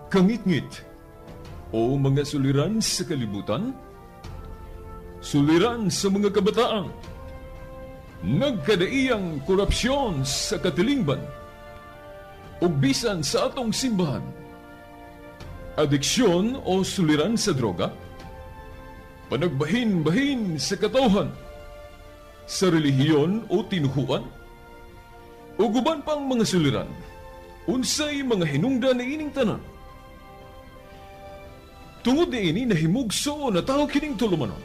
kangit-ngit o mga suliran sa kalibutan, suliran sa mga kabataan, nagkadaiyang korupsyon sa katilingban, ug bisan sa atong simbahan, adiksyon o suliran sa droga, panagbahin-bahin sa katawhan, sa relihiyon o tinuhuan, ug uban pang mga suliran, unsay mga hinungdan na ining tanan. Tungod ni ini nahimugso na tao kining tulumanon,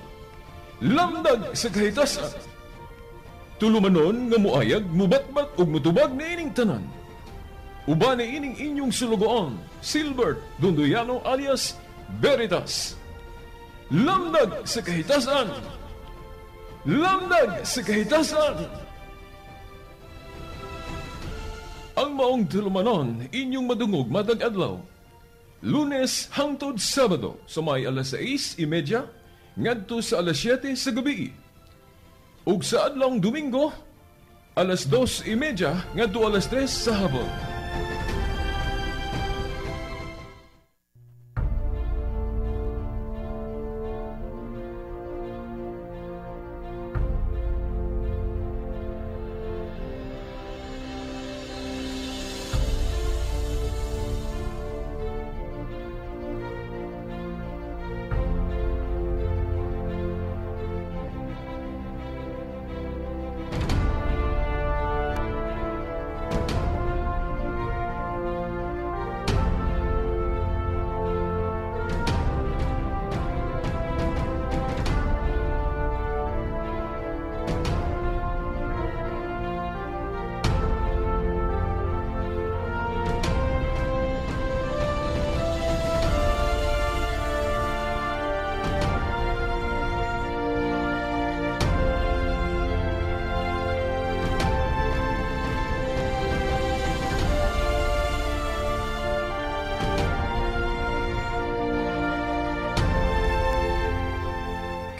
lamdag sa kahitasan, tulumanon nga muayag, mubatbat ug mutubag na ining tanan. Uban na ining inyong sulugoon, Silbert Dundoyano alias Veritas. Lamdag sa kahitasan! Lamdag sa kahitasan! Ang maong tulumanon, inyong madungog matag adlaw, Lunes hangtod Sabado, sa may alas 6:30 ngadto sa alas 7 sa gabi. Ug sa adlawng Domingo, alas 2:30 ngadto alas 3 sa hapon.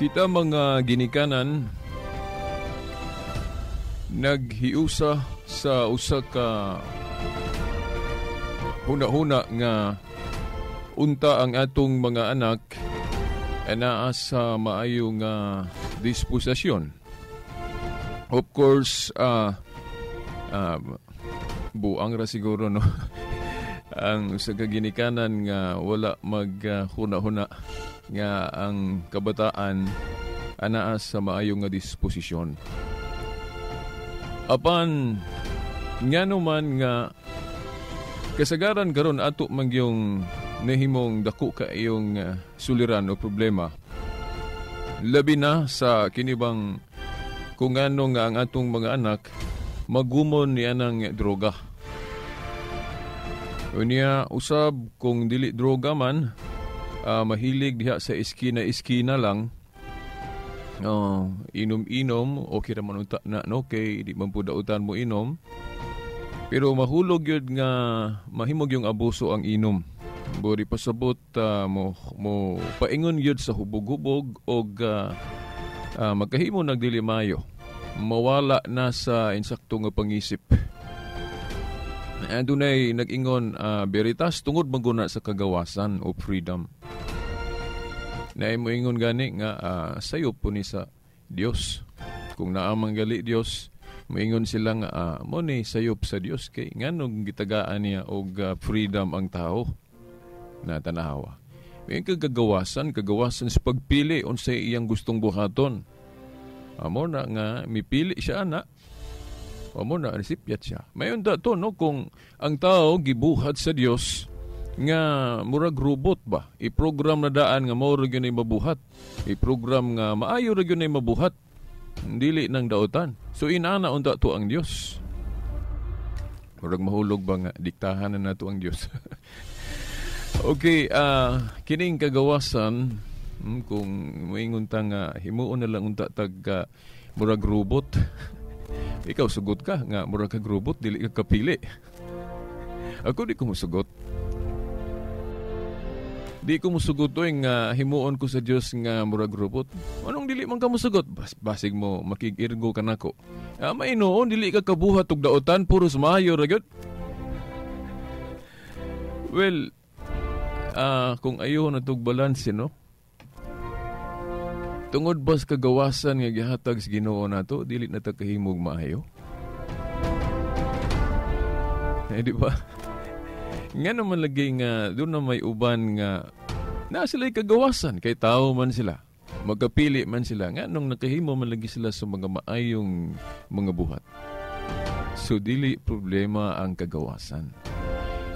Kita mga ginikanan naghiusa sa usa ka huna-huna nga unta ang atong mga anak anaa sa maayo nga disposisyon. Of course, buang ra siguro no ang sa kaginikanan nga wala maghuna-huna nga ang kabataan anaa sa maayo nga disposisyon. Apan ngano man nga kasagaran karon ato mangyong nahimong dako kaayong suliran o problema. Labi na sa kinibang kung ano nga ang atong mga anak magumon niya ng droga. Unya usab kung dili droga man, mahilig diha sa iskina-iskina lang, inom-inom, okay raman unta na, no? Kay di man po dautan mo inom. Pero mahulog yun nga, mahimog yung abuso ang inom. Buri pasabot mo paingon yun sa hubog-hubog o magkahimo nagdilimayo. Mawala na sa insakto nga pangisip. Adunay nag-ingon, Veritas, tungod maguna sa kagawasan o freedom. Na mo ingon gani nga sayo po ni sa Dios. Kung naamang gali Dios, moingon sila nga mo ni sayop sa Dios kay nganong gitagaan niya og freedom ang tao na tanawa. May kagawasan sa pagpili unsay iyang gustong buhaton. Amo na nga mipili siya ana. Amo na resipyat siya. Mayon dato no kung ang tao gibuhat sa Dios nga murag robot ba, i-program na daan nga mao ra gyud ay mabuhat, i-program nga maayo ra gyud ay mabuhat, dili nang daotan. So inana unta to ang Dios. Murag mahulog ba nga diktahan na nato ang Dios. Okay, kining kagawasan kung moingon ta nga himuon na lang unta tag murag robot. Ikaw sugot ka nga murag kag robot, dili ka kapili. Ako di ko mosugot. Di ko musugot nga himuon ko sa Dios nga murag robot. Anong dili man ka musugot? Basig mo makigirgo ka nako. Mainoon dili ka kabuhat og daotan puro sumayo ra gyud. Well, kung ayo na itong balanse, no? Tungod ba sa kagawasan nga gihatag sa Ginoo nato, dili na ta kahimog maayo? Di ba? Nga naman lagi nga, doon na may uban nga, na sila'y kagawasan, kay tao man sila. Magkapili man sila. Nga nung nakahimo man lagi sila sa mga maayong mga buhat. So, dili problema ang kagawasan.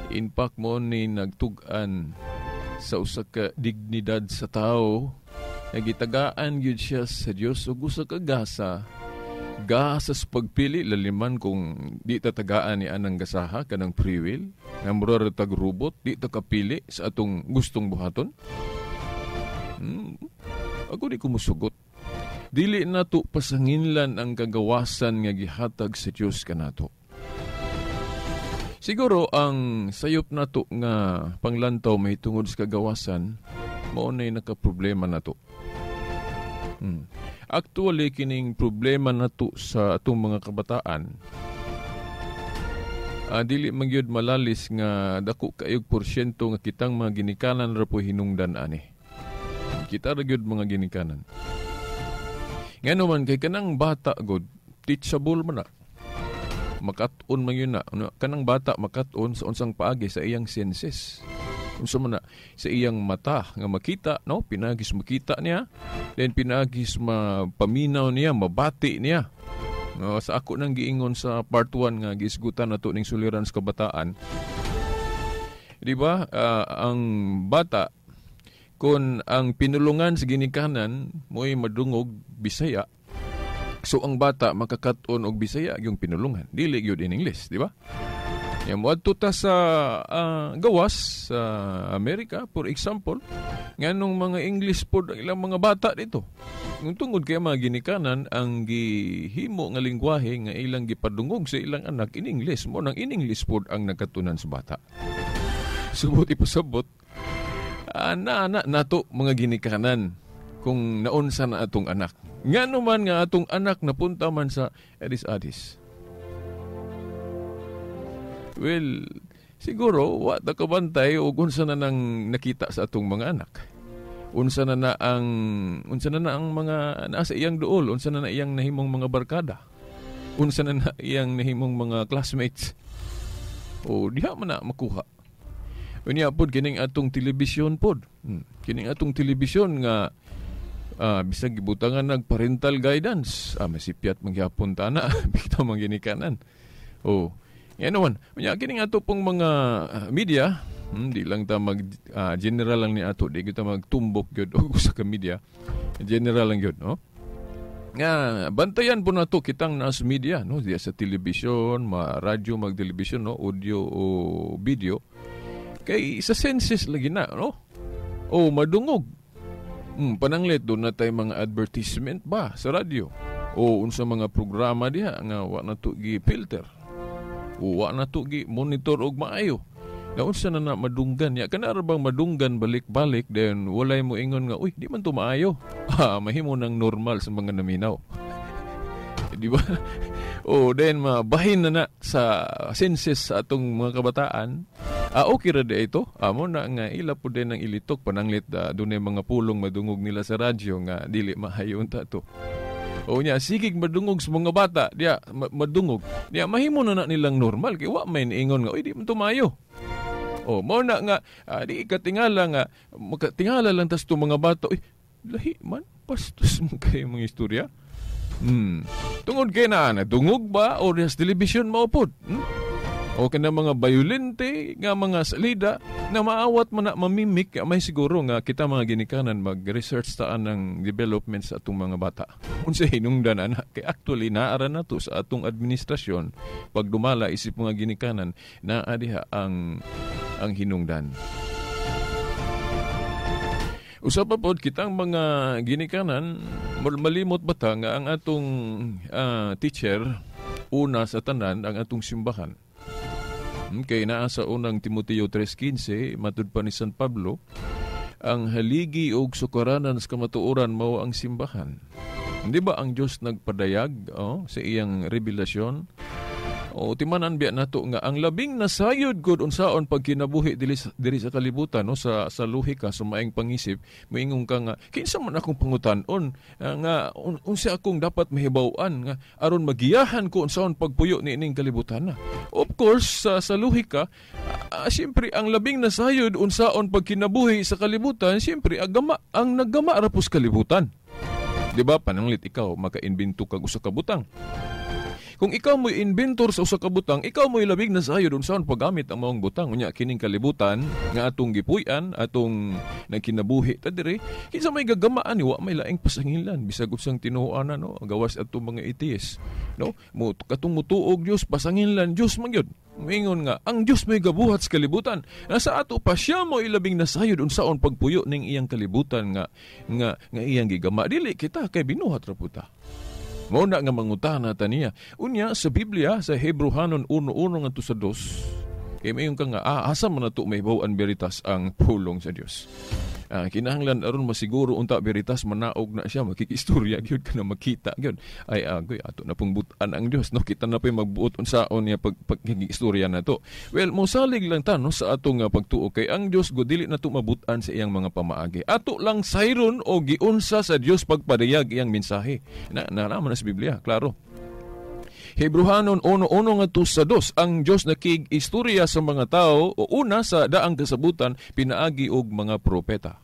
In fact mo ni nagtugan sa usa ka dignidad sa tao, nagitagaan yun siya sa Diyos o gusto kagasa, gasas pagpili, laliman kung di tatagaan ni anang gasaha, kanang free will, nga mura tagrubot, di takapili sa atong gustong buhaton. Ako di kumusugot. Dili nato pasanginlan ang kagawasan nga gihatag sa Diyos kanato. Siguro ang sayop nato nga panglantaw may tungod sa kagawasan, mao nay nakaproblema nato. Actually, kining problema nato sa atong mga kabataan, dili man gyud malalis nga dako kaayog porsyento nga kitang mga ginikanan ra po hinungdan ani. Kita ra gyud mga ginikanan. Ngano man kay kanang bata god teachable man na. Makat-on man yun na. Kanang bata makat-on sa unsang paagi sa iyang senses. Unsa man na sa iyang mata nga makita, no? Pinagis makita niya, then pinagis mapaminaw niya, mabati niya. No, sa ako nang giingon sa part 1 nga giisgutan nato ning suliran sa kabataan. Di ba? Ang bata kung ang pinulungan sa ginikanan mo'y madungog Bisaya, so ang bata makakat-on og Bisaya yung pinulungan. Dili gyud in English, di ba? Yan mo ta sa gawas sa Amerika, for example, nganong mga English pod ang ilang mga bata dito. Nung tungod kay mga ginikanan ang gihimo nga lingwahe nga ilang gipadungog sa ilang anak in English, mo nang in English pod ang nagkatunan sa bata. Subot ipasabot, nato mga ginikanan kung naunsa na atong anak. Nga naman nga atong anak napunta man sa adis-adis. Well, siguro, wata kabantay o unsa na nang nakita sa atong mga anak. Unsa na ang mga nasa iyang duol, unsa na iyang nahimong mga barkada. Unsa na iyang nahimong mga classmates. O diha man na makuha. Unya pod kining atong telebisyon pod. Kining atong telebisyon nga bisag gibutangan nag parental guidance. Masipyat mangyapon ta na bitaw man ginikanan. Yan naman. Unya kining ato pong mga media, di lang ta mag general lang ni ato, di kita magtumbok gyud og usa ka media. General lang gyud, no? Nga bantayan po nato kitang nas media, no? Diya sa telebisyon, radyo, magtelebisyon, no? Audio o video. Kay sa senses lagi na, no? Madungog. Pananglit doon na tayo mga advertisement ba sa radyo? Unsa mga programa diha nga wa na to gi-filter. Wa na to gi-monitor og maayo. Na unsa na madunggan ya kana ra bang madunggan balik-balik then walay mo ingon nga uy di man to maayo. Mahimo nang normal sa mga naminaw. Di ba? Then mabahin na sa senses sa atong mga kabataan. Okay ra di ito. Amo na nga ila po din ang ilitok pananglit dunay mga pulong madungog nila sa radyo nga dili mahayon ta to. Nya sigig madungog sa mga bata, diya madungog. Diya mahimo na nilang normal kay wa may ingon nga oy di man tumayo. Mao na nga di katingala nga makatingala lang tas to mga bata, oy lahi man pastos mo kay mga istorya. Tungod kay na dungog ba o sa television mao pod? O kana mga violente nga mga salida na maawat man na mamimik, may siguro nga kita mga ginikanan mag-research taan ng development sa atong mga bata. Unsa hinungdan ana kay actually naara na to sa atong administrasyon pag dumala isip mga ginikanan na adiha ang hinungdan. Usa pa pod kitang mga ginikanan malimot bata nga ang atong teacher una sa tanan ang atong simbahan. Kay naa sa unang Timoteo 3:15 matud pa ni San Pablo, ang haligi og sukaranan sa kamatuoran mao ang simbahan. Hindi ba ang Diyos nagpadayag sa iyang revelasyon? O timanan biya nato nga ang labing nasayod gud unsaon pagkinabuhi diri sa kalibutan, no, sa lohika sa maayong pangisip, moingon ka nga kinsa man akong pangutan-on nga unsa akong dapat mahibaw-an nga aron magiyahan ko unsaon pagpuyo niining kalibutan na. Of course sa lohika, siyempre ang labing nasayod unsaon pagkinabuhi sa kalibutan, siyempre ang naggama ra pus kalibutan. Di ba pananglit ikaw maka-imbento kag usa ka butang. Kung ikaw mo'y inventor sa usa ka butang, ikaw mo'y labing nasayod unsaon paggamit ang maong butang. Unya kining kalibutan nga atong gipuy-an, atong nagkinabuhi ta diri, kinsa may gagamaan ni wa may laing pasangilan bisag usang tinuoanan, no, gawas atong mga atheist, no, mo katong mutuog Dios pasangilan Dios man gyud. Moingon nga ang Dios may gabuhat sa kalibutan. Nasa ato pa siya mo ilabing nasayod unsaon pagpuyo ning iyang kalibutan nga iyang gigama. Dili kita kay binuhat ra puta. Mao na nga mangutana ta niya. Unya sa Biblia sa Hebrehanon 1:1 ngadto sa 2. Kay mayon ka nga asa man nato mahibaw-an beritas ang pulong sa Dios. Kinahanglan aron masiguro unta beritas manaog na siya, makikistorya gyud ka na makita gyud. Ay agoy ato na pong butan ang Dios, no, kita na pay magbuot unsaon niya pagkikistorya nato. Well, mosalig lang ta, no, sa atong pagtuo kay ang Dios go dili nato mabutan sa iyang mga pamaagi. Ato lang sayron o giunsa sa Dios pagpadayag iyang mensahe. Naman na sa Biblia, klaro. Hebrehanon 1:1 ngadto sa 2, ang Dios nakig-istorya sa mga tao o una sa daang kasabutan pinaagi og mga propeta.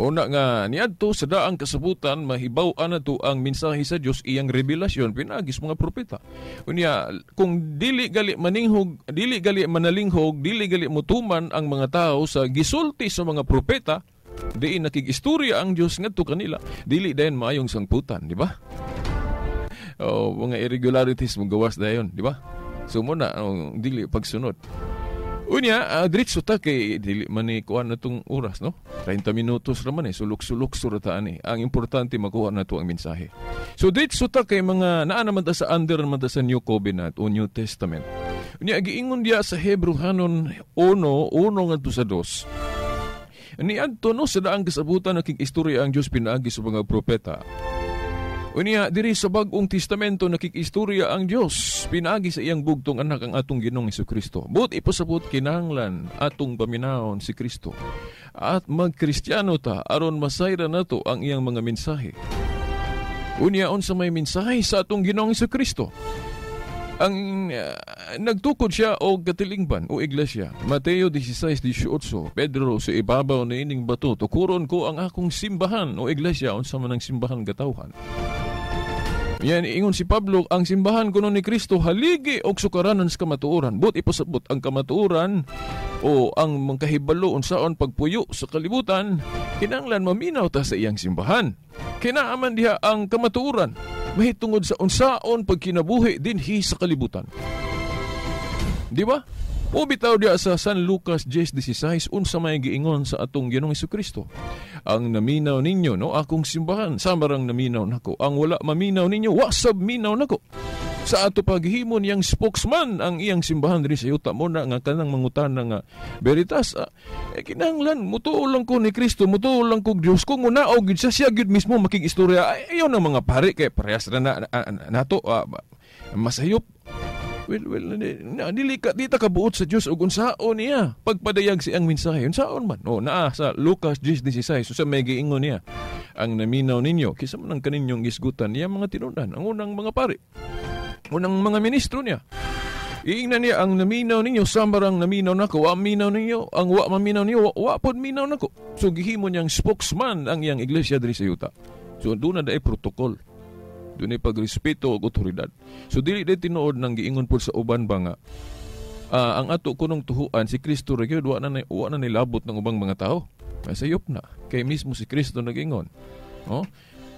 Una nga niadto sa daang kasabutan mahibaw-an nato ang mensahe sa Dios iyang revelasyon pinaagi sa mga propeta. Unya kung dili gali maninghog, dili gali manalinghog, dili gali mutuman ang mga tao sa gisulti sa mga propeta, diin nakig-istorya ang Dios ngadto kanila, dili dayon maayong sangputan, di ba? Mga irregularities magawas dayon, di ba? So muna dili pagsunod. Unya diretso ta kay dili man ni kuan natong oras, no? 30 minutos ra man sulok-sulok surata ani. Ang importante makuha nato ang mensahe. So diretso ta kay mga naa naman ta sa under naman ta sa New Covenant o New Testament. Unya giingon diya sa Hebrehanon 1:1 ngadto sa 2. Niadto no sa daang kasabutan nakig-istorya ang Dios pinaagi sa mga propeta. Unya diri sa Bag-ong Testamento nakikistorya ang Dios pinaagi sa iyang bugtong anak ang atong Ginoong Hesukristo. But ipasabot kinahanglan atong paminahon si Kristo at magkristyano ta aron masayra nato ang iyang mga mensahe. Unya unsa may mensahe sa atong Ginoong Hesukristo? Ang nagtukod siya o katilingban o iglesia. Mateo 16:18, Pedro sa ibabaw na ining bato, tukuron ko ang akong simbahan o iglesia, unsa man ang simbahan gatawhan. Yan, ingon si Pablo, ang simbahan kuno ni Kristo haligi og sukaranan sa kamatuoran. But ipasabot ang kamatuoran o ang mangkahibalo unsaon pagpuyo sa kalibutan, kinahanglan maminaw ta sa iyang simbahan. Kinaaman diha ang kamatuoran mahitungod sa unsaon pagkinabuhi dinhi sa kalibutan. Di ba? O bitaw diya sa San Lucas 10:16 unsa may giingon sa atong Ginoong Hesukristo. Ang naminaw ninyo no akong simbahan samarang naminaw nako. Ang wala maminaw ninyo wasab minaw nako. Sa ato paghihimon yang spokesman ang iyang simbahan diri sa yuta mo na nga kanang mangutana nga beritas. Kinahanglan mutuo lang ko ni Kristo, mutuo lang ko Dios kung munaog gid siya gid mismo makig-istorya. Ayon ang mga pare kay parehas na nato masayop. Well, dili ta kabuot sa Dios ug unsaon niya pagpadayag siyang mensahe. Unsaon man? Naa sa Lucas 10:16 sa may giingon niya. Ang naminaw ninyo kisa man ang kaninyong gisgutan niya mga tinunan, ang unang mga pari. Unang mga ministro niya. Iingnan niya ang naminaw ninyo samarang naminaw nako, wa minaw ninyo, ang wa maminaw niyo, wa pod minaw nako. So gihimo niyang spokesman ang iyang iglesia diri sa yuta. So doon na daay protocol. Doon ay pagrespeto o otoridad. So dili day tinuod nang giingon po sa uban ba nga ang ato kunong tuhuan si Kristo ra gyud wa na nilabot ng ubang mga tao. Masayop na kay mismo si Kristo nagingon.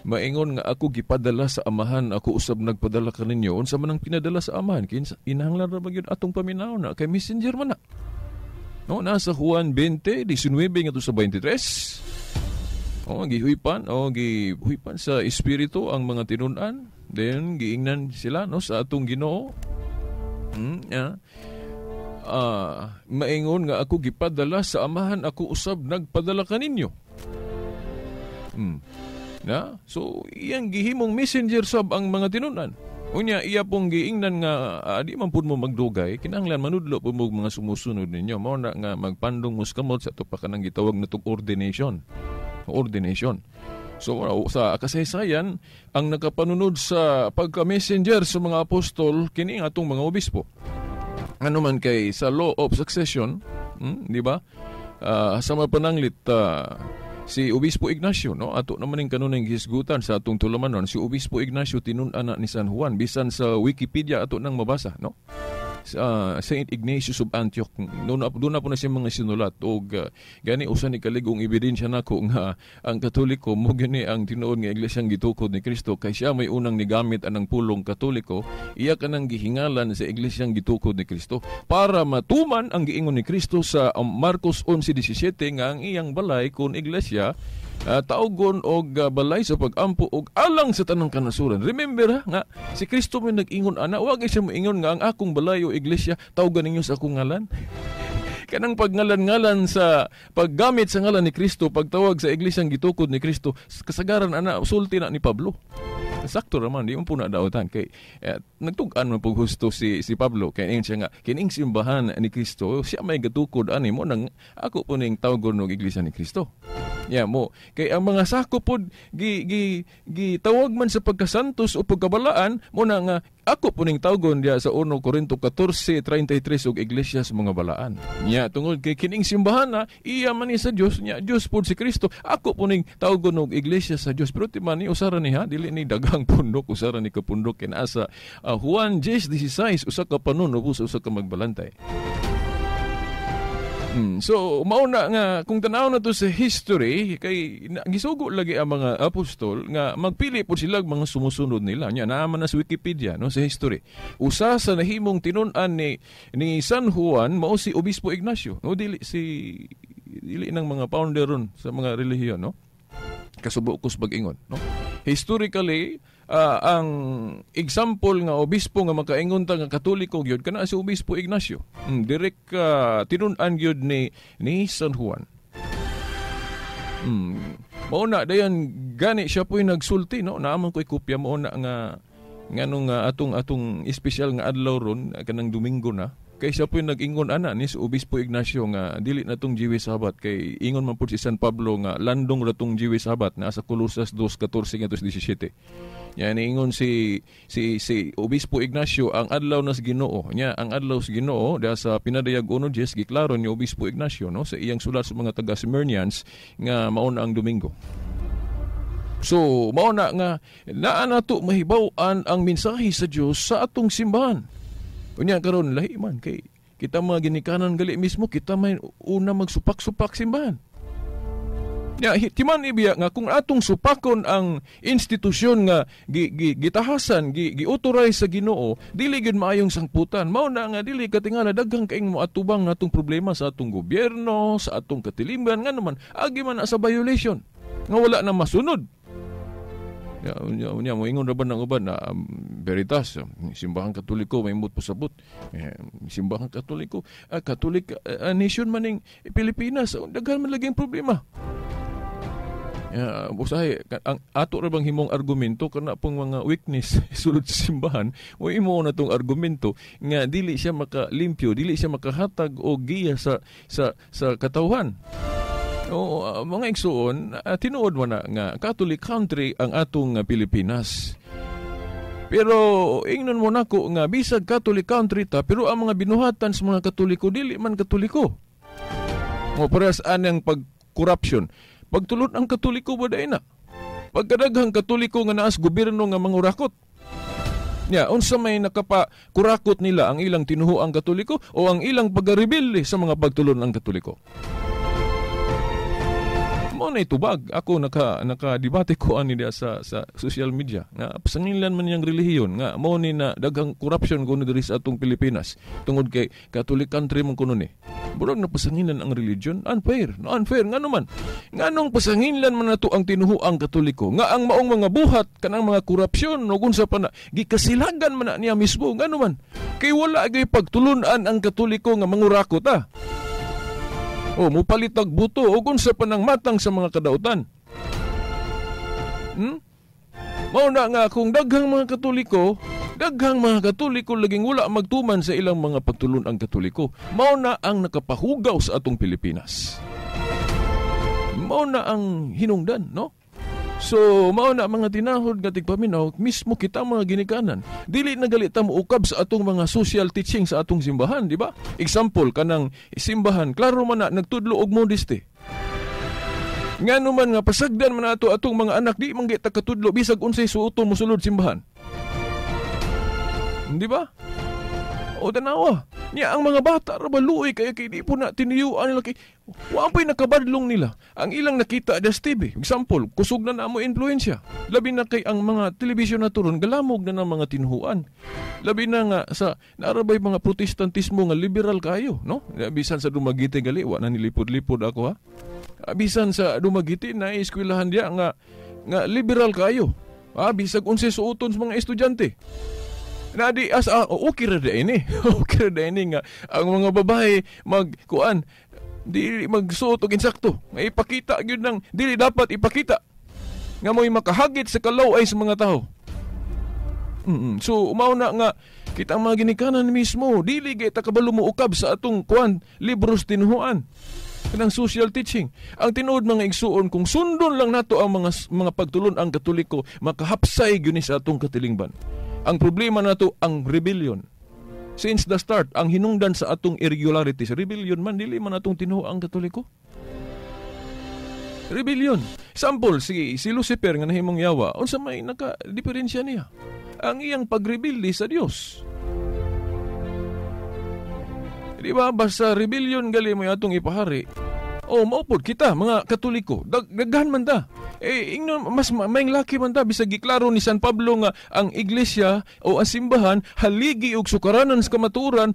Maingon nga ako gipadala sa amahan, ako usab nagpadala kaninyo. Unsa man ang pinadala sa amahan kinsa inahanglan ra ba gyud atong paminaw na kay messenger man na. Nasa Juan 20:19 ngadto sa 23. Gihuipan sa espiritu ang mga tinunan. Then giingnan sila sa atong Ginoo. Maingon nga ako gipadala sa amahan, ako usab nagpadala kaninyo. So iyang gihimong messenger sab ang mga tinunan. Unya iya pong giingnan nga di man pud mo magdugay, kinahanglan manudlo po mo mga sumusunod ninyo. Mao na nga magpandong mo kamot sa to pa kanang gitawag na tug ordination. Ordination. So sa kasaysayan, ang nakapanunod sa pagka-messenger sa mga apostol kini nga atong mga obispo. Ano man kay sa law of succession, di ba? Sa mapananglit si Obispo Ignacio, no? Ato naman yung kanunang hisgutan sa atong tulamanon, si Obispo Ignacio tinun-ana ni San Juan, bisan sa Wikipedia ato nang mabasa, no? Saint Ignatius of Antioch, doon na po na siya mga sinulat o gani usan ni kaligong ebidensya nako nga ang Katoliko mo gani ang tinuod nga iglesyang gitukod ni Kristo kay siya may unang nigamit anang pulong Katoliko, iya kanang gihingalan sa iglesyang gitukod ni Kristo para matuman ang giingon ni Kristo sa Marcos 11:17 nga ang iyang balay kun iglesia taugon og balay sa pagampo og alang sa tanang kanasuran. Remember nga si Kristo may nag-ingon ana, wa siya moingon nga ang akong balay o iglesia tawgan ninyo sa akong ngalan. Kanang pagngalan-ngalan sa paggamit sa ngalan ni Kristo, pagtawag sa iglesyang gitukod ni Kristo, kasagaran ana sulti na ni Pablo. Sakto raman, di mo po na daotan kay nagtugan man po gusto si Pablo kay ingon siya nga kining simbahan ni Kristo siya may gatukod ani mo nang ako po ning tawgon og iglesia ni Kristo. Ya mo kay ang mga sakop pod gitawag man sa pagkasantos o pagkabalaan mo na nga ako po ning tawgon diya sa 1 Corinto 14:33 og iglesia sa mga balaan. Nya tungod kay kining simbahan na iya man ni sa Dios nya Dios pod si Kristo. Ako po ning tawgon og iglesia sa Dios pero ti man ni usara ni ha dili ni dagang pundok usara ni kapundok kinasa Juan 10:16 usa ka panuno usa ka magbalantay. So, mauna nga, kung tanaw na to sa history, kay gisugo lagi ang mga apostol, nga magpili po sila mga sumusunod nila. Nya, naaman na sa Wikipedia, no, sa history. Usa sa nahimong tinunan ni San Juan, mao si Obispo Ignacio. No, dili ng mga founder ron sa mga relihiyon, no? Kasubo ko sa pag-ingon, no? Historically, ang example nga obispo nga makaingon ta nga Katoliko gyud kana si Obispo Ignacio. Direk tinun-an gyud ni San Juan. Mao na dayon gani siya po'y nagsulti, no? Naaman ko'y kopya mao na nga nganong atong espesyal nga adlaw ron kanang Domingo na. Kay siya po'y nag-ingon ana ni Obispo Ignacio nga dili na tong Jewish Sabbath kay ingon man pud si San Pablo nga landong ra tong Jewish Sabbath na sa Colosas 2:14-17. Yan ingon si Obispo Ignacio ang adlaw nas Ginoo. Nya ang adlaw sa Ginoo da sa pinadayag 1:10 giklaro ni Obispo Ignacio, no, sa iyang sulat sa mga taga Smyrnians nga mao na ang Domingo. So mao na nga naa nato mahibaw-an ang mensahe sa Dios sa atong simbahan. Unya karon lahi man kay kita mga ginikanan gali mismo kita may una magsupak-supak simbahan. Ya timan ibiya nga kung atong supakon ang institusyon nga gitahasan gi-authorize sa Ginoo dili gyud maayong sangputan. Mao na nga dili katingala daghang kaing mo atubang natong problema sa atong gobyerno, sa atong katilimban nga naman agi man sa violation nga wala na masunod. Unya mo ingon ra ba ng uban na Veritas, simbahan Katoliko may imot po sabot. Simbahan Katoliko, Catholic nation man ning Pilipinas, daghan man laging problema. Usahay ang ato ra bang himong argumento kana pong mga weakness sulod sa simbahan, o imo na tong argumento nga dili siya makalimpyo, dili siya makahatag og giya sa katawhan. Mga igsoon, tinuod mo na nga Catholic country ang atong Pilipinas. Pero ingnon mo nako nga bisag Catholic country ta pero ang mga binuhatan sa mga Katoliko dili man Katoliko. Mo paras anang pag-corruption. Pagtulod ang Katoliko ba dai na? Pagkadaghang Katoliko nga naas gobyerno nga mangurakot. Unsa may nakapakurakot nila ang ilang tinuho ang Katoliko o ang ilang pagrebelde sa mga pagtulod ng Katoliko. Mo na itubag ako naka-debate ko ani dia sa social media nga pasangilan man yang relihiyon nga mo ni na daghang corruption kuno diri sa atong Pilipinas tungod kay Catholic country man kuno ni burag na pasangilan ang religion unfair ngano man nganong pasangilan man nato ang tinuhuang Katoliko nga ang maong mga buhat kanang mga korupsyon ug unsa pa na gikasilagan man na niya mismo ngano man kay wala gay pagtulunan ang Katoliko nga mangurakot mupalitag buto o unsa pa nang matang sa mga kadautan. Mao na nga kung daghang mga Katoliko Daghang mga Katoliko laging wala magtuman sa ilang mga pagtulon ang Katoliko. Mao na ang nakapahugaw sa atong Pilipinas. Mao na ang hinungdan, no? So, mao na mga tinahod nga tigpaminaw, mismo kita mga ginikanan. Dili na galita mo ukab sa atong mga social teaching sa atong simbahan, di ba? Example, kanang simbahan, klaro man na, nagtudlo og modesty. Nga naman nga, pasagdan man ato atong mga anak, di manggit katudlo, bisag unsay suoton mo sulod simbahan. Di ba? O tanawa. Niya ang mga bata rabaluoy kaya kay di po na tiniyuan nila kay wapoy nakabadlong nila. Ang ilang nakita das TV. Example, kusog na namo influensya. Labi na kay ang mga telebisyon na turon galamog na ng mga tinhuan. Labi na nga sa naarabay mga protestantismo nga liberal kayo, no? Bisan sa Dumaguete gali wa na nilipod-lipod ako ha. Bisan sa Dumaguete na eskwelahan dia nga liberal kayo. Bisag unsay suoton sa mga estudyante. Nadi okay ra ini. Okay ra ini nga ang mga babae magkuan dili magsuot og insakto. May ipakita gyud nang dili dapat ipakita nga mo'y makahagit sa kalaway sa mga tao. So umaw na nga kita ang mga ginikanan mismo dili gay ta kabalo mo ukab sa atong kuan libros tinhuan kanang social teaching. Ang tinuod mga igsuon kung sundon lang nato ang mga pagtulon ang Katoliko makahapsay gyud ni sa atong katilingban. Ang problema nato ang rebellion. Since the start, ang hinungdan sa atong irregularities, rebellion man, dili man atong tinuo ang Katoliko. Rebellion. Sample, si Lucifer nga nahimong yawa, unsa may naka-diferensya niya? Ang iyang pagrebelde sa Dios. Di ba, basta rebellion gali mo atong ipahari, maupod kita, mga Katoliko, daghan man ta. Mas maing laki man ta bisag giklaro ni San Pablo nga ang iglesia o ang simbahan haligi og sukaranan sa kamaturan.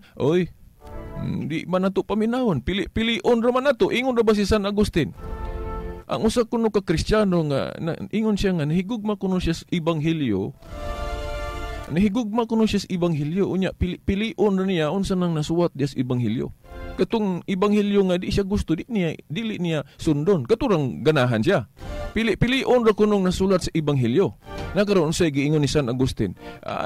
Di man nato paminawon, pilion ra man nato. Ingon ra ba si San Agustin? Ang usa kuno ka Kristiyano nga ingon siya nga nahigugma kuno siya sa ebanghelyo. Nahigugma kuno siya sa ebanghelyo unya pilion ra niya unsa nang nasuwat diya sa ebanghelyo. Katong ebanghelyo nga di siya gusto, dili niya sundon. Katurang ganahan siya. Pilion ra kunong nasulat sa ebanghelyo. Nagkaroon sa giingon ni San Agustin,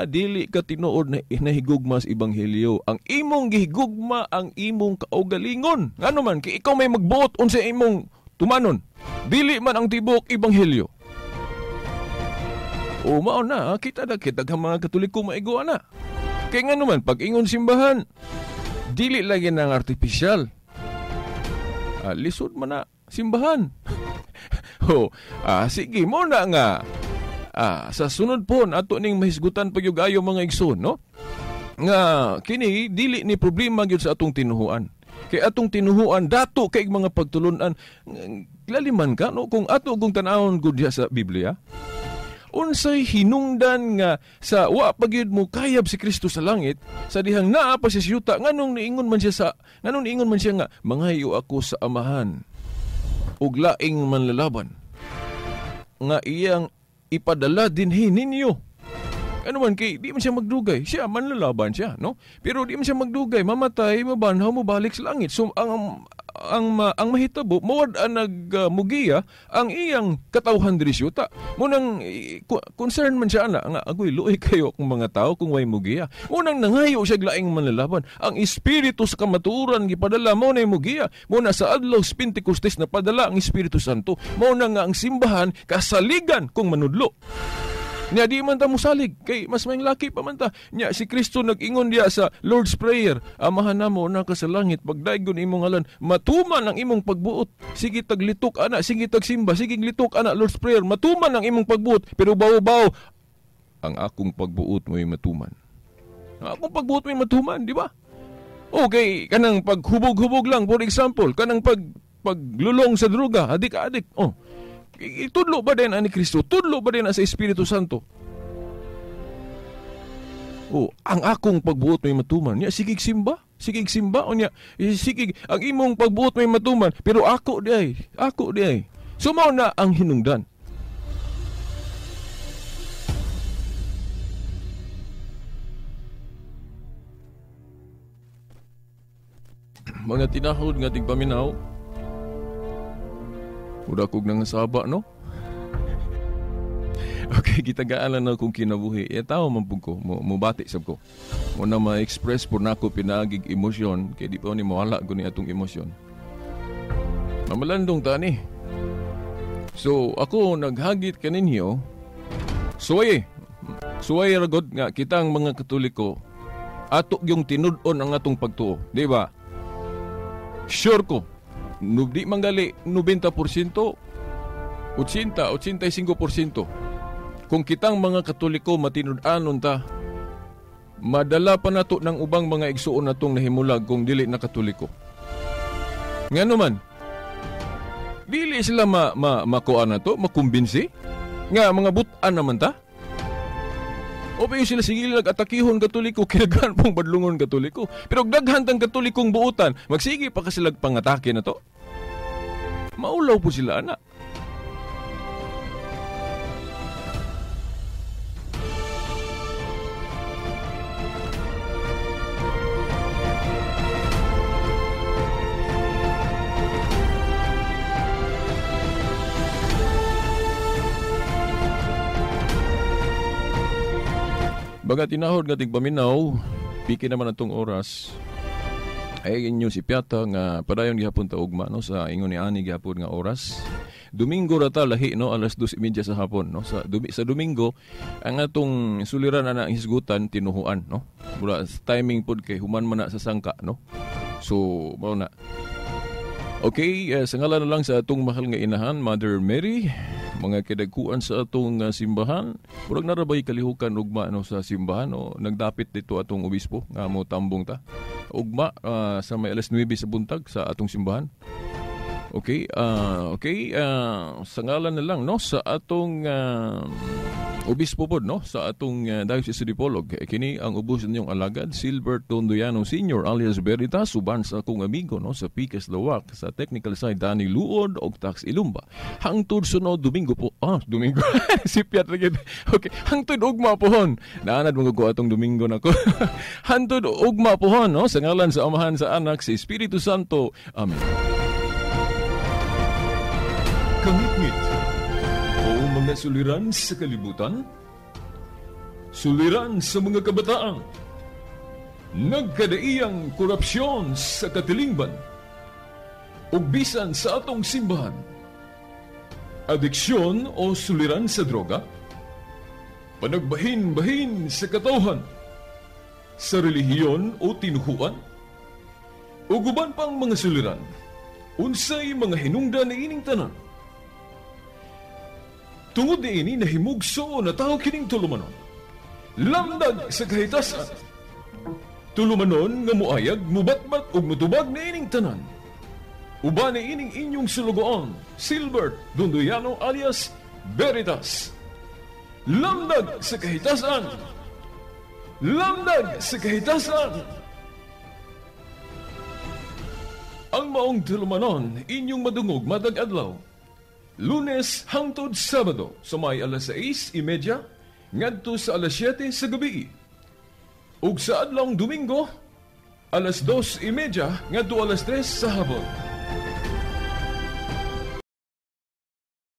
dili ka tinuod na nahigugma sa ebanghelyo. Ang imong gihigugma ang imong kaugalingon. Ngano man kay ikaw may magbuot unsa imong tumanon. Dili man ang tibok ebanghelyo. Mao na kita ang mga Katoliko maigo na. Kay ngano man pag ingon simbahan, dili lagi ng artificial. Lisod man na simbahan. Sige mo na nga. Sa sunod po, ato ning mahisgutan pagyugayo mga igsoon, no? Nga, kini, dili ni problema gyud sa atong tinuhuan. Kay atong tinuhuan, dato kay mga pagtulunan, laliman ka, no? Kung ato kung tanawon gud sa Biblia, unsay hinungdan nga sa wa pagyud mo kayab si Kristo sa langit sa dihang naa pa siya yuta nganong niingon man siya nga mangayo ako sa amahan ug laing manlalaban nga iyang ipadala dinhi ninyo. Ano man kay di man siya magdugay, siya manlalaban siya, no? Pero di man siya magdugay, mamatay, mabanhaw, mabalik sa langit. So ang mahitabo mawad nagmugiya ang iyang katawhan diri syuta. Munang concern man siya nga agoy luoy kayo kung mga tao kung way mugiya. Munang nangayo siya laing manlalaban. Ang espiritu sa kamaturan gipadala mo na mugiya. Muna sa adlaw sa Pentecostes na padala ang Espiritu Santo. Muna nga ang simbahan kasaligan kung manudlo. Nya di man ta musalig kay mas maing laki pa man ta. Nya si Kristo nag-ingon diya sa Lord's Prayer, Amahan namo na ka sa langit, pagdayon imong ngalan, matuman ang imong pagbuot. Sige taglitok ana, sige tagsimba, sige glitok ana Lord's Prayer, matuman ang imong pagbuot, pero bawo-bawo ang akong pagbuot mo'y matuman. Ang akong pagbuot mo'y matuman, di ba? Okay, kanang paghubog-hubog lang, for example, kanang paglulong sa droga, adik-adik. Tudlo ba din ani Kristo? Tudlo ba din sa Espiritu Santo? Ang akong pagbuot may matuman. Nya sigig simba o nya sigig ang imong pagbuot may matuman, pero ako di ay. Sumaw na ang hinungdan. Mga tinahod nga tigpaminaw, uda kog nang saba, no? Okay, gitagaalan na kung kinabuhi. Tao man pud ko, mubati sab ko. Mo na ma-express po nako pinagig emosyon, kay di pa ni mawala ko ni atong emosyon. Mamalandong tani. So, ako naghagit kaninyo, suway ragod nga kitang mga Katoliko, ato yung tinud-on ang atong pagtuo. Di ba? Sure ko, di manggali 90%, 85%. Kung kitang mga Katoliko matinud-anon ta, madala pa nato ng ubang mga igsuon natong nahimulag kung dili na Katoliko. Nga naman, dili sila makuha na to, makumbinsi? Nga mga butan naman ta? O pa yung sila sigilag atakihon Katoliko, kinaghan pong badlungon Katoliko. Pero daghan tang Katolikong buutan, magsige pa ka sila pangatake na to. Maulaw po sila, anak. Baga tinahod nga tigpaminaw, piki naman atong oras. Ay inyo si Piata nga padayon gihapon ta ugma no sa ingon ni ani gihapon nga oras. Domingo rata lahi no alas 2:30 sa hapon no sa Domingo ang atong suliran ana hisgutan tinuhuan no. Mura timing pod kay human man na sa sangka no. So mao na. Okay, sa ngalan na lang sa atong mahal nga inahan, Mother Mary, mga kidagkuan sa atong simbahan, murag narabay kalihukan ugma no sa simbahan o nagdapit dito atong obispo nga mo tambong ta. Ugma sa may alas 9 sa buntag sa atong simbahan. Okay, sa ngalan na lang no sa atong obispo pod no sa atong Diocese of Dipolog. Kini ang ubos ninyong alagad Silbert Tondoyano Sr. alias Veritas suban sa akong amigo no sa Pikas Lawak sa technical side Danny Luod og Tax Ilumba. Hangtod sunod Domingo po. Domingo. Si Piat lagi. Okay, hangtod ugma pohon. Naanad mo ko atong Domingo nako. Hangtod ugma pohon no sa ngalan sa Amahan sa Anak sa Espiritu Santo. Amen. Kangit-ngit o mga suliran sa kalibutan, suliran sa mga kabataan, nagkadaiyang korupsyon sa katilingban, ugbisan sa atong simbahan, adiksyon o suliran sa droga, panagbahin-bahin sa katawhan, sa relihiyon o tinuhuan, uguban pang mga suliran, unsay mga hinungdan na ining tanan. Tungod ni ini nahimugso na tao kining tulumanon. Lamdag sa kahitasan. Tulumanon nga muayag, mubatbat ug mutubag na ining tanan. Uba ni ining inyong sulugoon, Silbert Tondoyano alias Veritas. Lamdag sa kahitasan. Lamdag sa kahitasan. Ang maong tulumanon inyong madungog matag adlaw. Lunes hangtod Sabado sa may alas 6:30 ngadto sa alas 7 sa gabi. Ug sa adlong Domingo alas 2:30 ngadto alas 3 sa hapon.